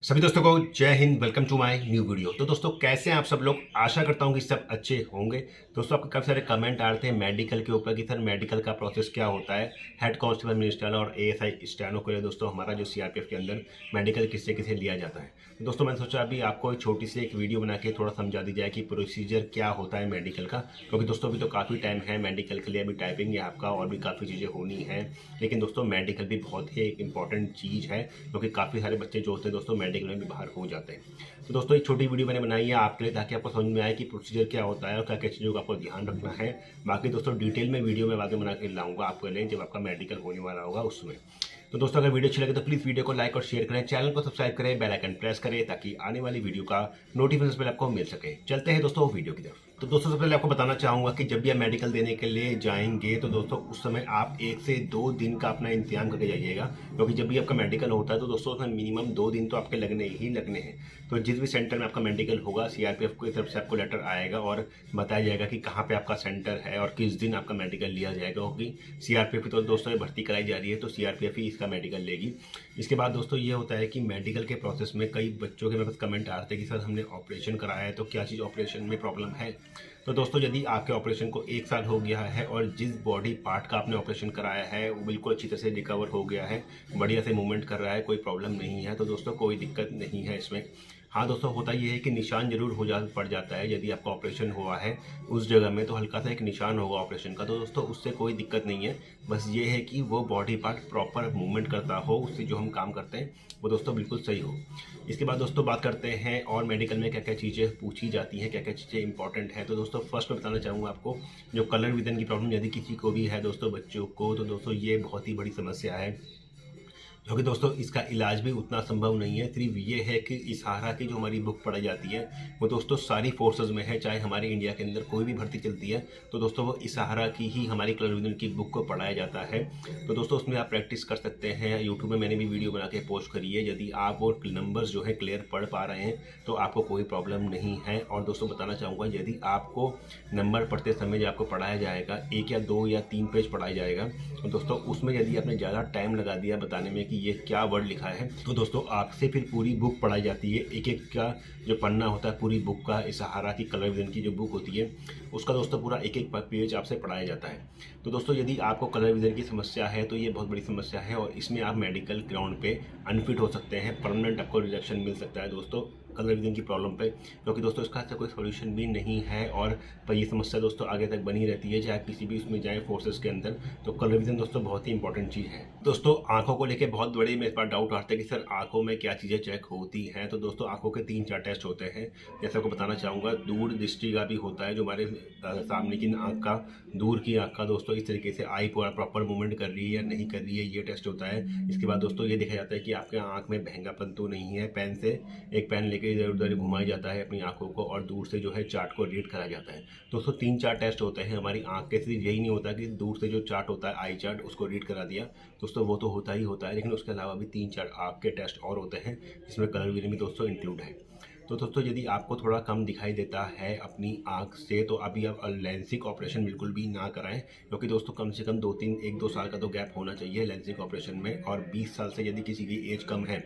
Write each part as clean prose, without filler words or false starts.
सभी दोस्तों को जय हिंद। Welcome to my new video. तो दोस्तों कैसे हैं आप सब लोग। आशा करता हूं कि सब अच्छे होंगे। दोस्तों आपके काफ़ी सारे कमेंट आ रहे थे मेडिकल के ऊपर कि सर मेडिकल का प्रोसेस क्या होता है, हेड कांस्टेबल मिनिस्टर और एएसआई स्टैनो के लिए दोस्तों हमारा जो सीआरपीएफ के अंदर मेडिकल किससे किसे लिया जाता है। तो दोस्तों मैंने सोचा अभी आपको एक छोटी सी एक वीडियो बना के थोड़ा समझा दी जाए कि प्रोसीजर क्या होता है मेडिकल का, क्योंकि दोस्तों अभी तो काफ़ी टाइम है मेडिकल के लिए, अभी टाइपिंग है आपका और भी काफ़ी चीज़ें होनी है। लेकिन दोस्तों मेडिकल भी बहुत ही एक इंपॉर्टेंट चीज़ है, क्योंकि काफ़ी सारे बच्चे जो होते हैं दोस्तों मेडिकल में भी बाहर हो जाते हैं। तो दोस्तों एक छोटी वीडियो मैंने बनाई है आपके लिए, ताकि आपको समझ में आए कि प्रोसीजर क्या होता है और क्या क्या चीज़ों का आपको ध्यान रखना है। बाकी दोस्तों डिटेल में वीडियो में बाद में बना के लाऊंगा आपके लिए जब आपका मेडिकल होने वाला होगा उसमें। तो दोस्तों अगर वीडियो अच्छी लगे तो प्लीज़ वीडियो को लाइक और शेयर करें, चैनल को सब्सक्राइब करें, बेल आइकन प्रेस करें ताकि आने वाली वीडियो का नोटिफिकेशन पहले आपको मिल सके। चलते हैं दोस्तों वीडियो की तरफ। तो दोस्तों सबसे पहले आपको बताना चाहूँगा कि जब भी आप मेडिकल देने के लिए जाएंगे तो दोस्तों उस समय आप 1 से 2 दिन का अपना इंतजाम करके जाइएगा, क्योंकि जब भी आपका मेडिकल होता है तो दोस्तों उसमें मिनिमम 2 दिन तो आपके लगने ही लगने हैं। तो जिस भी सेंटर में आपका मेडिकल होगा सीआरपीएफ की तरफ से आपको लेटर आएगा और बताया जाएगा कि कहाँ पे आपका सेंटर है और किस दिन आपका मेडिकल लिया जाएगा, क्योंकि सीआरपीएफ की तो दोस्तों ये भर्ती कराई जा रही है तो सीआरपीएफ ही इसका मेडिकल लेगी। इसके बाद दोस्तों ये होता है कि मेडिकल के प्रोसेस में कई बच्चों के मेरे पास कमेंट आ रहे थे कि सर हमने ऑपरेशन कराया है तो क्या चीज़ ऑपरेशन में प्रॉब्लम है। तो दोस्तों यदि आपके ऑपरेशन को 1 साल हो गया है और जिस बॉडी पार्ट का आपने ऑपरेशन कराया है वो बिल्कुल अच्छी तरह से रिकवर हो गया है, बढ़िया से मूवमेंट कर रहा है, कोई प्रॉब्लम नहीं है, तो दोस्तों कोई दिक्कत नहीं है इसमें। हाँ दोस्तों होता ये है कि निशान जरूर पड़ जाता है यदि आपका ऑपरेशन हुआ है उस जगह में, तो हल्का सा एक निशान होगा ऑपरेशन का, तो दोस्तों उससे कोई दिक्कत नहीं है। बस ये है कि वो बॉडी पार्ट प्रॉपर मूवमेंट करता हो, उससे जो हम काम करते हैं वो दोस्तों बिल्कुल सही हो। इसके बाद दोस्तों बात करते हैं और मेडिकल में क्या क्या चीज़ें पूछी जाती हैं, क्या क्या चीज़ें इंपॉर्टेंट है। तो दोस्तों फर्स्ट मैं बताना चाहूँगा आपको, जो कलर विजन की प्रॉब्लम यदि किसी को भी है दोस्तों बच्चों को, तो दोस्तों ये बहुत ही बड़ी समस्या है, क्योंकि दोस्तों इसका इलाज भी उतना संभव नहीं है। सिर्फ ये है कि इशारा की जो हमारी बुक पढ़ाई जाती है वो दोस्तों सारी फोर्सेस में है, चाहे हमारे इंडिया के अंदर कोई भी भर्ती चलती है तो दोस्तों वो इशारा की ही हमारी कलर विजन की बुक को पढ़ाया जाता है। तो दोस्तों उसमें आप प्रैक्टिस कर सकते हैं, यूट्यूब में मैंने भी वीडियो बना के पोस्ट करी है। यदि आप वो नंबर्स जो है क्लियर पढ़ पा रहे हैं तो आपको कोई प्रॉब्लम नहीं है। और दोस्तों बताना चाहूँगा यदि आपको नंबर पढ़ते समय जो आपको पढ़ाया जाएगा 1 या 2 या 3 पेज पढ़ाया जाएगा, तो दोस्तों उसमें यदि आपने ज़्यादा टाइम लगा दिया बताने में कि ये क्या वर्ड लिखा है, तो दोस्तों आपसे फिर पूरी बुक पढ़ाई जाती है। एक एक का जो पन्ना होता है पूरी बुक का, इशारा की कलर विजन की जो बुक होती है उसका दोस्तों पूरा एक एक पेज आपसे पढ़ाया जाता है। तो दोस्तों यदि आपको कलर विजन की समस्या है तो ये बहुत बड़ी समस्या है और इसमें आप मेडिकल ग्राउंड पे अनफिट हो सकते हैं, परमानेंट आपको रिजेक्शन मिल सकता है दोस्तों कलर विजन की प्रॉब्लम पे, क्योंकि दोस्तों इसका ऐसा कोई सोल्यूशन भी नहीं है। और पर ये समस्या दोस्तों आगे तक बनी रहती है, चाहे किसी भी उसमें जाए फोर्सेस के अंदर। तो कलर विजन दोस्तों बहुत ही इंपॉर्टेंट चीज़ है। दोस्तों आंखों को लेकर बहुत बड़े मेरे पास डाउट आते हैं कि सर आंखों में क्या चीज़ें चेक होती हैं। तो दोस्तों आंखों के 3-4 टेस्ट होते हैं, जैसे आपको बताना चाहूँगा। दूर दृष्टि का भी होता है, जो हमारे सामने की आँख का, दूर की आँख का दोस्तों इस तरीके से आई प्रॉपर मूवमेंट कर रही है या नहीं कर रही है, ये टेस्ट होता है। इसके बाद दोस्तों ये देखा जाता है कि आपके आँख में बहंगापन तो नहीं है, पेन से एक पेन लेके इधर उधर घुमाया जाता है अपनी आंखों को और दूर से जो है चार्ट को रीड करा जाता है। दोस्तों 3-4 टेस्ट होते हैं हमारी आंख के। सिर्फ यही नहीं होता कि दूर से जो चार्ट होता है आई चार्ट उसको रीड करा दिया, दोस्तों वो तो होता ही होता है, लेकिन उसके अलावा भी 3-4 आंख के टेस्ट और होते हैं जिसमें कलर विजन भी दोस्तों इंक्लूड है। तो दोस्तों यदि आपको थोड़ा कम दिखाई देता है अपनी आंख से तो अभी आप लेंसिक ऑपरेशन बिल्कुल भी ना कराएं, क्योंकि दोस्तों कम से कम 1-2 साल का तो गैप होना चाहिए लेंसिक ऑपरेशन में। और 20 साल से यदि किसी की एज कम है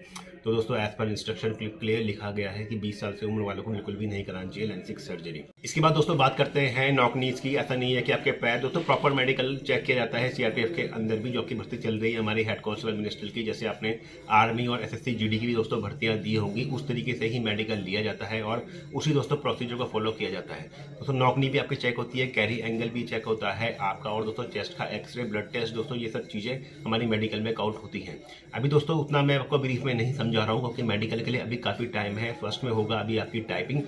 तो दोस्तों एज पर इंस्ट्रक्शन क्लियर लिखा गया है कि 20 साल से उम्र वालों को बिल्कुल भी नहीं कराना चाहिए लेंसिक सर्जरी। इसके बाद दोस्तों बात करते हैं नॉक नीज की। ऐसा नहीं है कि आपके पैर, दोस्तों प्रॉपर मेडिकल चेक किया जाता है सीआरपीएफ के अंदर भी, जो आपकी भर्ती चल रही है हमारी हेड कांस्टेबल मिनिस्टर की। जैसे आपने आर्मी और एसएससी जीडी की भी दोस्तों भर्तियां दी होंगी, उस तरीके से ही मेडिकल लिया जाता है और उसी दोस्तों प्रोसीजर को फॉलो किया जाता है। दोस्तों नॉक नी भी आपकी चेक होती है, कैरी एंगल भी चेक होता है आपका, और दोस्तों चेस्ट का एक्सरे, ब्लड टेस्ट, दोस्तों ये सब चीज़ें हमारी मेडिकल में काउंट होती हैं। अभी दोस्तों उतना मैं आपको ब्रीफ में नहीं समझा रहा हूँ, क्योंकि मेडिकल के लिए अभी काफ़ी टाइम है। फर्स्ट में होगा अभी आपकी टाइपिंग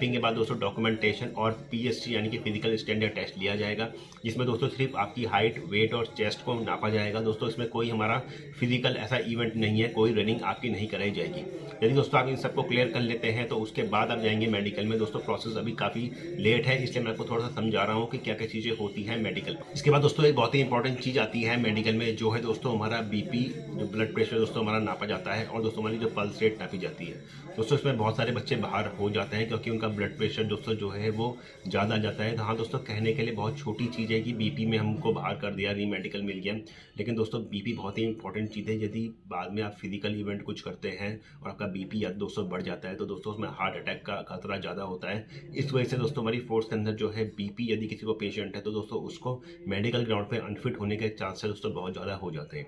के बाद दोस्तों डॉक्यूमेंटेशन और पीएसटी यानी कि फिजिकल स्टैंडर्ड टेस्ट लिया जाएगा, जिसमें दोस्तों सिर्फ आपकी हाइट, वेट और चेस्ट को नापा जाएगा। दोस्तों इसमें कोई हमारा फिजिकल ऐसा इवेंट नहीं है, कोई रनिंग आपकी नहीं कराई जाएगी। यदि दोस्तों आप इन सबको क्लियर कर लेते हैं तो उसके बाद आप जाएंगे मेडिकल में। दोस्तों प्रोसेस अभी काफ़ी लेट है, इसलिए मैं आपको थोड़ा सा समझा रहा हूँ कि क्या क्या चीज़ें होती हैं मेडिकल। इसके बाद दोस्तों एक बहुत ही इंपॉर्टेंट चीज़ आती है मेडिकल में, जो है दोस्तों हमारा बीपी, जो ब्लड प्रेशर दोस्तों हमारा नापा जाता है और दोस्तों हमारी हमारी जो पल्स रेट नापी जाती है। दोस्तों इसमें बहुत सारे बच्चे बाहर हो जाते हैं क्योंकि उनका ब्लड प्रेशर दोस्तों जो है वो ज़्यादा आ जाता है। तो हाँ दोस्तों, कहने के लिए बहुत छोटी चीज़ है कि बीपी में हमको बाहर कर दिया, री मेडिकल मिल गया, लेकिन दोस्तों बीपी बहुत ही इंपॉर्टेंट चीज़ है। यदि बाद में आप फिजिकल इवेंट कुछ करते हैं और आपका बीपी या दोस्तों बढ़ जाता है तो दोस्तों उसमें हार्ट अटैक का खतरा ज़्यादा होता है। इस वजह से दोस्तों हमारी फोर्स के अंदर जो है बीपी यदि किसी को पेशेंट है तो दोस्तों उसको मेडिकल ग्राउंड पे अनफिट होने के चांसेस दोस्तों बहुत ज़्यादा हो जाते हैं।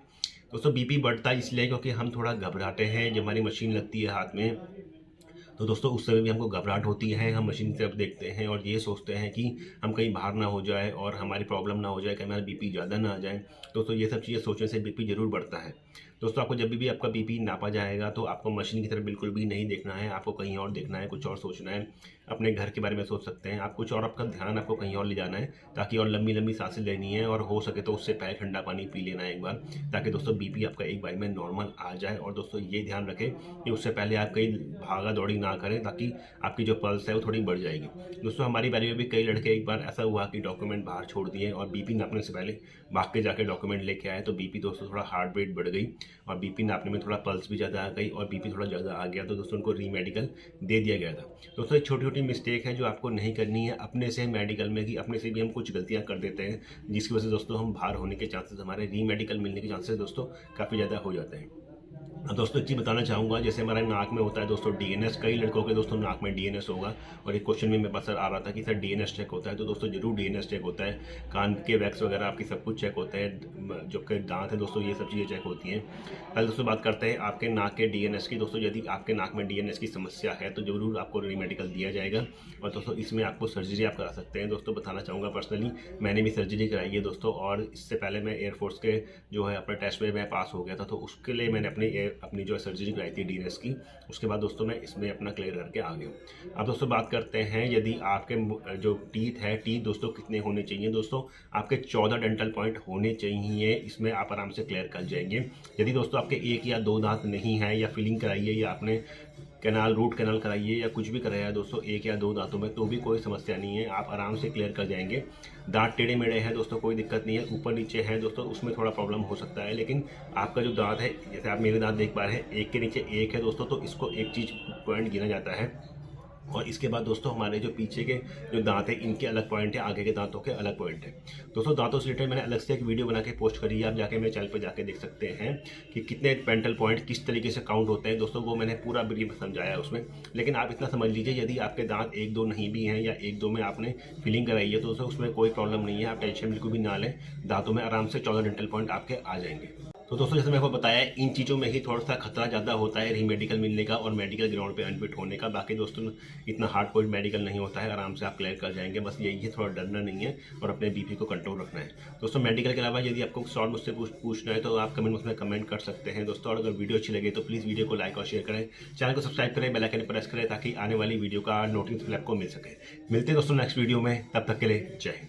दोस्तों बीपी बढ़ता है इसलिए क्योंकि हम थोड़ा घबराते हैं। जब हमारी मशीन लगती है हाथ में तो दोस्तों उस समय भी हमको घबराहट होती है। हम मशीन की तरफ देखते हैं और ये सोचते हैं कि हम कहीं बाहर ना हो जाए और हमारी प्रॉब्लम ना हो जाए, कहीं हमारा बीपी ज़्यादा ना आ जाए। दोस्तों ये सब चीज़ें सोचने से बीपी ज़रूर बढ़ता है। दोस्तों आपको जब भी आपका बीपी नापा जाएगा तो आपको मशीन की तरफ बिल्कुल भी नहीं देखना है, आपको कहीं और देखना है, कुछ और सोचना है। अपने घर के बारे में सोच सकते हैं आप, कुछ और आपका ध्यान आपको कहीं और ले जाना है ताकि और लंबी लंबी सांसें लेनी है और हो सके तो उससे पहले ठंडा पानी पी लेना है एक बार, ताकि दोस्तों बीपी आपका एक बार में नॉर्मल आ जाए। और दोस्तों ये ध्यान रखें कि उससे पहले आप कहीं भागा दौड़ी ना करें ताकि आपकी जो पल्स है वो थोड़ी बढ़ जाएगी। दोस्तों हमारी बारी में भी कई लड़के एक बार ऐसा हुआ कि डॉक्यूमेंट बाहर छोड़ दिए और बीपी नापने से पहले भाग के जाके डॉक्यूमेंट लेके आए तो बीपी दोस्तों थोड़ा हार्ट रेट बढ़ गई और बीपी नापने में थोड़ा पल्स भी ज़्यादा आ गई और बीपी थोड़ा ज़्यादा आ गया तो दोस्तों उनको री मेडिकल दे दिया गया था। दोस्तों एक छोटी छोटी मिस्टेक है जो आपको नहीं करनी है अपने से मेडिकल में, कि अपने से भी हम कुछ गलतियाँ कर देते हैं जिसकी वजह से दोस्तों हम बाहर होने के चांसेस, हमारे री मेडिकल मिलने के चांसेस दोस्तों काफ़ी ज़्यादा हो जाते हैं। अब दोस्तों एक चीज़ बताना चाहूँगा, जैसे हमारे नाक में होता है दोस्तों डीएनएस, कई लड़कों के दोस्तों नाक में डीएनएस होगा और एक क्वेश्चन में मेरे पास सर आ रहा था कि सर डीएनएस चेक होता है, तो दोस्तों जरूर डीएनएस चेक होता है। कान के वैक्स वगैरह आपकी सब कुछ चेक होता है, जो के दांत है दोस्तों ये सब चीज़ें चेक होती हैं। पहले दोस्तों बात करते हैं आपके नाक के डीएनएस की। दोस्तों यदि आपके नाक में डीएनएस की समस्या है तो जरूर आपको री मेडिकल दिया जाएगा और दोस्तों इसमें आपको सर्जरी आप करा सकते हैं। दोस्तों बताना चाहूँगा पर्सनली मैंने भी सर्जरी कराई है दोस्तों, और इससे पहले मैं एयरफोर्स के जो है अपने टेस्ट में मैं पास हो गया था तो उसके लिए मैंने अपनी जो है सर्जरी कराई थी डीएनएस की। उसके बाद दोस्तों मैं इसमें अपना क्लियर करके आ गया हूँ। अब दोस्तों बात करते हैं यदि आपके जो टीथ है, टीथ दोस्तों कितने होने चाहिए। दोस्तों आपके 14 डेंटल पॉइंट होने चाहिए, इसमें आप आराम से क्लियर कर जाएंगे। यदि दोस्तों आपके 1 या 2 दांत नहीं है या फिलिंग कराइए या आपने रूट कैनाल कराइए या कुछ भी कराया है दोस्तों 1 या 2 दांतों में, तो भी कोई समस्या नहीं है, आप आराम से क्लियर कर जाएंगे। दांत टेढ़े मेढ़े हैं दोस्तों कोई दिक्कत नहीं है, ऊपर नीचे है दोस्तों उसमें थोड़ा प्रॉब्लम हो सकता है, लेकिन आपका जो दांत है, जैसे आप मेरे दांत देख पा रहे हैं, एक के नीचे एक है दोस्तों, तो इसको एक चीज़ पॉइंट गिना जाता है। और इसके बाद दोस्तों हमारे जो पीछे के जो दांत है इनके अलग पॉइंट है, आगे के दांतों के अलग पॉइंट है। दोस्तों दांतों से रिलेटेड मैंने अलग से एक वीडियो बना के पोस्ट करी है, आप जाके मेरे चैनल पर जाके देख सकते हैं कि कितने डेंटल पॉइंट किस तरीके से काउंट होते हैं दोस्तों, वो मैंने पूरा ब्रीफ समझाया है उसमें। लेकिन आप इतना समझ लीजिए यदि आपके दांत 1-2 नहीं भी हैं या 1-2 में आपने फिलिंग कराई है तो दोस्तों उसमें कोई प्रॉब्लम नहीं है, आप टेंशन बिल्कुल भी ना लें, दांतों में आराम से 14 डेंटल पॉइंट आपके आ जाएंगे। तो दोस्तों जैसे मैं आपको बताया इन चीज़ों में ही थोड़ा सा खतरा ज़्यादा होता है री मेडिकल मिलने का और मेडिकल ग्राउंड पे अनफिट होने का। बाकी दोस्तों इतना हार्ड कोई मेडिकल नहीं होता है, आराम से आप क्लियर कर जाएंगे, बस यही है थोड़ा डरना नहीं है और अपने बीपी को कंट्रोल रखना है। दोस्तों मेडिकल के अलावा यदि आपको कुछ और मुझसे पूछना है तो आप कमेंट बॉक्स में कमेंट कर सकते हैं दोस्तों। और अगर वीडियो अच्छी लगे तो प्लीज़ वीडियो को लाइक और शेयर करें, चैनल को सब्सक्राइब करें, बेल आइकन प्रेस करें ताकि आने वाली वीडियो का नोटिफिकेशन आपको मिल सके। मिलते हैं दोस्तों नेक्स्ट वीडियो में, तब तक के लिए जय हिंद।